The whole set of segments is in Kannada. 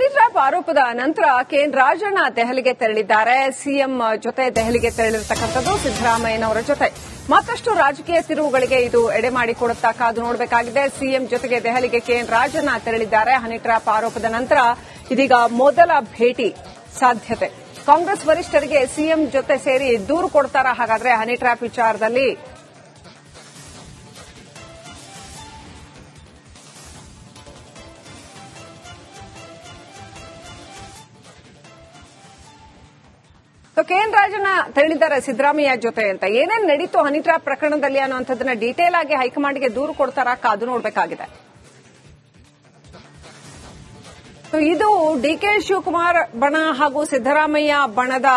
ಹನಿ ಟ್ರ್ಯಾಪ್ ಆರೋಪದ ನಂತರ ಕೆಎನ್ ರಾಜಣ್ಣ ದೆಹಲಿಗೆ ತೆರಳಿದ್ದಾರೆ. ಸಿಎಂ ಜೊತೆ ದೆಹಲಿಗೆ ತೆರಳಿರತಕ್ಕಂಥದ್ದು ಸಿದ್ದರಾಮಯ್ಯನವರ ಜೊತೆ ಮತ್ತಷ್ಟು ರಾಜಕೀಯ ತಿರುವುಗಳಿಗೆ ಇದು ಎಡೆ ಮಾಡಿಕೊಡುತ್ತಾ ಕಾದು ನೋಡಬೇಕಾಗಿದೆ. ಸಿಎಂ ಜೊತೆಗೆ ದೆಹಲಿಗೆ ಕೆಎನ್ ರಾಜಣ್ಣ ತೆರಳಿದ್ದಾರೆ. ಹನಿ ಟ್ರ್ಯಾಪ್ ಆರೋಪದ ನಂತರ ಇದೀಗ ಮೊದಲ ಭೇಟಿ ಸಾಧ್ಯತೆ. ಕಾಂಗ್ರೆಸ್ ವರಿಷ್ಠರಿಗೆ ಸಿಎಂ ಜೊತೆ ಸೇರಿ ದೂರು ಕೊಡ್ತಾರಾ ಹಾಗಾದ್ರೆ ಹನಿ ಟ್ರ್ಯಾಪ್ ವಿಚಾರದಲ್ಲಿ? ಕೆಎನ್ ರಾಜಣ್ಣ ತೆರಳಿದ್ದಾರೆ ಸಿದ್ದರಾಮಯ್ಯ ಜೊತೆ ಅಂತ. ಏನೇನು ನಡೀತು ಹನಿ ಟ್ರ್ಯಾಪ್ ಪ್ರಕರಣದಲ್ಲಿ ಅನ್ನುವಂಥದ್ದನ್ನ ಡೀಟೇಲ್ ಆಗಿ ಹೈಕಮಾಂಡ್ಗೆ ದೂರು ಕೊಡ್ತಾರಾ ಕಾದು ನೋಡಬೇಕಾಗಿದೆ. ಇದು ಡಿಕೆ ಶಿವಕುಮಾರ್ ಬಣ ಹಾಗೂ ಸಿದ್ದರಾಮಯ್ಯ ಬಣದ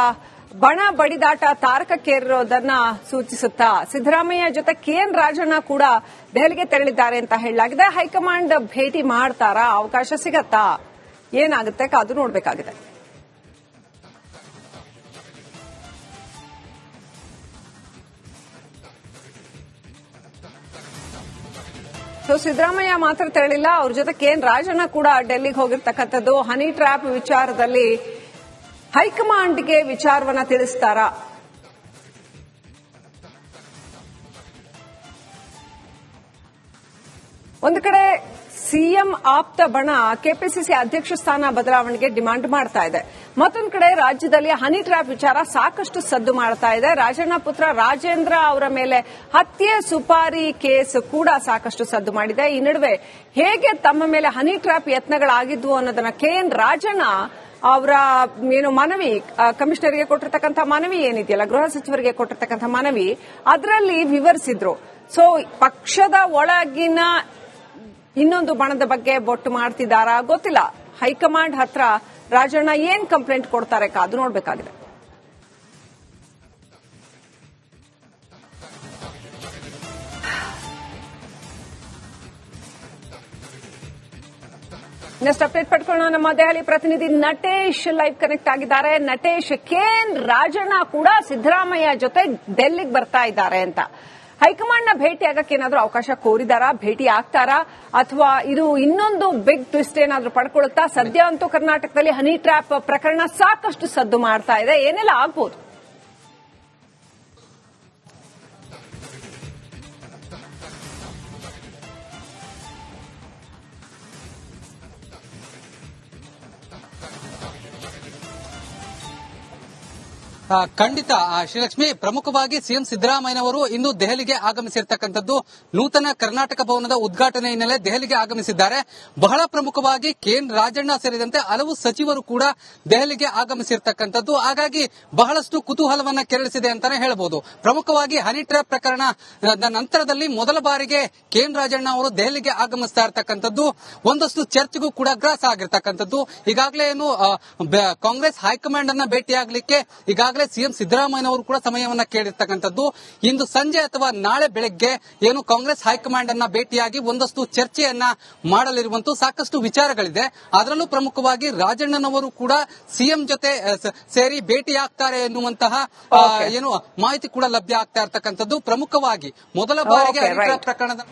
ಬಣ ಬಡಿದಾಟ ತಾರಕಕ್ಕೇರಿರೋದನ್ನ ಸೂಚಿಸುತ್ತಾ ಸಿದ್ದರಾಮಯ್ಯ ಜೊತೆ ಕೆಎನ್ ರಾಜಣ್ಣ ಕೂಡ ದೆಹಲಿಗೆ ತೆರಳಿದ್ದಾರೆ ಅಂತ ಹೇಳಲಾಗಿದೆ. ಹೈಕಮಾಂಡ್ ಭೇಟಿ ಮಾಡ್ತಾರಾ? ಅವಕಾಶ ಸಿಗತ್ತಾ? ಏನಾಗುತ್ತೆ ಕಾದು ನೋಡಬೇಕಾಗಿದೆ. ಸಿದ್ದರಾಮಯ್ಯ ಮಾತ್ರ ತೆರಳಿಲ್ಲ, ಅವ್ರ ಜೊತೆ ಕೆಎನ್ ರಾಜಣ್ಣ ಕೂಡ ಡೆಲ್ಲಿಗೆ ಹೋಗಿರ್ತಕ್ಕಂಥದ್ದು. ಹನಿ ಟ್ರ್ಯಾಪ್ ವಿಚಾರದಲ್ಲಿ ಹೈಕಮಾಂಡ್ಗೆ ವಿಚಾರವನ್ನ ತಿಳಿಸ್ತಾರಾ? ಒಂದು ಕಡೆ ಸಿಎಂ ಆಪ್ತ ಬಣ ಕೆಪಿಸಿಸಿ ಅಧ್ಯಕ್ಷ ಸ್ಥಾನ ಬದಲಾವಣೆಗೆ ಡಿಮಾಂಡ್ ಮಾಡ್ತಾ ಇದೆ. ಮತ್ತೊಂದು ಕಡೆ ರಾಜ್ಯದಲ್ಲಿ ಹನಿ ಟ್ರ್ಯಾಪ್ ವಿಚಾರ ಸಾಕಷ್ಟು ಸದ್ದು ಮಾಡ್ತಾ ಇದೆ. ರಾಜಣ್ಣ ಪುತ್ರ ರಾಜೇಂದ್ರ ಅವರ ಮೇಲೆ ಹತ್ಯೆ ಸುಪಾರಿ ಕೇಸ್ ಕೂಡ ಸಾಕಷ್ಟು ಸದ್ದು ಮಾಡಿದೆ. ಈ ನಡುವೆ ಹೇಗೆ ತಮ್ಮ ಮೇಲೆ ಹನಿ ಟ್ರ್ಯಾಪ್ ಯತ್ನಗಳಾಗಿದ್ವು ಅನ್ನೋದನ್ನ ಕೆಎನ್ ರಾಜಣ್ಣ ಅವರ ಮನವಿ, ಕಮಿಷನರ್ಗೆ ಕೊಟ್ಟಿರ್ತಕ್ಕಂಥ ಮನವಿ ಏನಿದೆಯಲ್ಲ, ಗೃಹ ಸಚಿವರಿಗೆ ಕೊಟ್ಟಿರ್ತಕ್ಕಂಥ ಮನವಿ, ಅದರಲ್ಲಿ ವಿವರಿಸಿದ್ರು. ಸೊ ಪಕ್ಷದ ಒಳಗಿನ ಇನ್ನೊಂದು ಬಣದ ಬಗ್ಗೆ ಬೊಟ್ಟು ಮಾಡ್ತಿದ್ದಾರಾ ಗೊತ್ತಿಲ್ಲ. ಹೈಕಮಾಂಡ್ ಹತ್ರ ರಾಜಣ್ಣ ಏನ್ ಕಂಪ್ಲೇಂಟ್ ಕೊಡ್ತಾರೆ ಕಾದು ನೋಡಬೇಕಾಗಿದೆ. ನೆಕ್ಸ್ಟ್ ಅಪ್ಡೇಟ್ ಪಡ್ಕೊಳ್ಳೋಣ. ನಮ್ಮ ದೆಹಲಿ ಪ್ರತಿನಿಧಿ ನಟೇಶ್ ಲೈವ್ ಕನೆಕ್ಟ್ ಆಗಿದ್ದಾರೆ. ನಟೇಶ್, ಕೆಎನ್ ರಾಜಣ್ಣ ಕೂಡ ಸಿದ್ದರಾಮಯ್ಯ ಜೊತೆ ಡೆಲ್ಲಿಗೆ ಬರ್ತಾ ಇದ್ದಾರೆ ಅಂತ ಹೈಕಮಾಂಡ್ ನ ಭೇಟಿ ಆಗಕ್ಕೆ ಏನಾದ್ರೂ ಅವಕಾಶ ಕೋರಿದಾರಾ? ಭೇಟಿ ಆಗ್ತಾರಾ? ಅಥವಾ ಇದು ಇನ್ನೊಂದು ಬಿಗ್ ಟ್ವಿಸ್ಟ್ ಏನಾದ್ರೂ ಪಡ್ಕೊಳ್ಳುತ್ತಾ? ಸದ್ಯ ಅಂತೂ ಕರ್ನಾಟಕದಲ್ಲಿ ಹನಿ ಟ್ರ್ಯಾಪ್ ಪ್ರಕರಣ ಸಾಕಷ್ಟು ಸದ್ದು ಮಾಡ್ತಾ ಇದೆ. ಏನೆಲ್ಲ ಆಗ್ಬೋದು? ಖಂಡಿತ ಶ್ರೀಲಕ್ಷ್ಮಿ, ಪ್ರಮುಖವಾಗಿ ಸಿಎಂ ಸಿದ್ದರಾಮಯ್ಯನವರು ಇಂದು ದೆಹಲಿಗೆ ಆಗಮಿಸಿರ್ತಕ್ಕಂಥದ್ದು ನೂತನ ಕರ್ನಾಟಕ ಭವನದ ಉದ್ಘಾಟನೆ ಹಿನ್ನೆಲೆ ದೆಹಲಿಗೆ ಆಗಮಿಸಿದ್ದಾರೆ. ಬಹಳ ಪ್ರಮುಖವಾಗಿ ಕೆಎನ್ ರಾಜಣ್ಣ ಸೇರಿದಂತೆ ಹಲವು ಸಚಿವರು ಕೂಡ ದೆಹಲಿಗೆ ಆಗಮಿಸಿರ್ತಕ್ಕಂಥದ್ದು. ಹಾಗಾಗಿ ಬಹಳಷ್ಟು ಕುತೂಹಲವನ್ನ ಕೆರಳಿಸಿದೆ ಅಂತಾನೆ ಹೇಳಬಹುದು. ಪ್ರಮುಖವಾಗಿ ಹನಿ ಟ್ರ್ಯಾಪ್ ಪ್ರಕರಣ ನಂತರದಲ್ಲಿ ಮೊದಲ ಬಾರಿಗೆ ಕೆಎನ್ ರಾಜಣ್ಣ ಅವರು ದೆಹಲಿಗೆ ಆಗಮಿಸ್ತಾ ಇರ್ತಕ್ಕಂಥದ್ದು ಒಂದಷ್ಟು ಚರ್ಚೆಗೂ ಕೂಡ ಗ್ರಾಸ ಆಗಿರ್ತಕ್ಕಂಥದ್ದು. ಈಗಾಗಲೇ ಏನು ಕಾಂಗ್ರೆಸ್ ಹೈಕಮಾಂಡ್ ಅನ್ನ ಭೇಟಿಯಾಗಲಿಕ್ಕೆ ಈಗಾಗಲೇ ಸಿಎಂ ಸಿದ್ದರಾಮಯ್ಯನವರು ಕೂಡ ಸಮಯವನ್ನ ಕೇಳಿರ್ತಕ್ಕಂಥದ್ದು. ಇಂದು ಸಂಜೆ ಅಥವಾ ನಾಳೆ ಬೆಳಗ್ಗೆ ಏನು ಕಾಂಗ್ರೆಸ್ ಹೈಕಮಾಂಡ್ ಅನ್ನ ಭೇಟಿಯಾಗಿ ಒಂದಷ್ಟು ಚರ್ಚೆಯನ್ನ ಮಾಡಲಿರುವಂತೂ ಸಾಕಷ್ಟು ವಿಚಾರಗಳಿದೆ. ಅದರಲ್ಲೂ ಪ್ರಮುಖವಾಗಿ ರಾಜಣ್ಣನವರು ಕೂಡ ಸಿಎಂ ಜೊತೆ ಸೇರಿ ಭೇಟಿಯಾಗ್ತಾರೆ ಎನ್ನುವಂತಹ ಏನು ಮಾಹಿತಿ ಕೂಡ ಲಭ್ಯ ಆಗ್ತಾ ಇರ್ತಕ್ಕಂಥದ್ದು. ಪ್ರಮುಖವಾಗಿ ಮೊದಲ ಬಾರಿಗೆ ಪ್ರಕರಣದ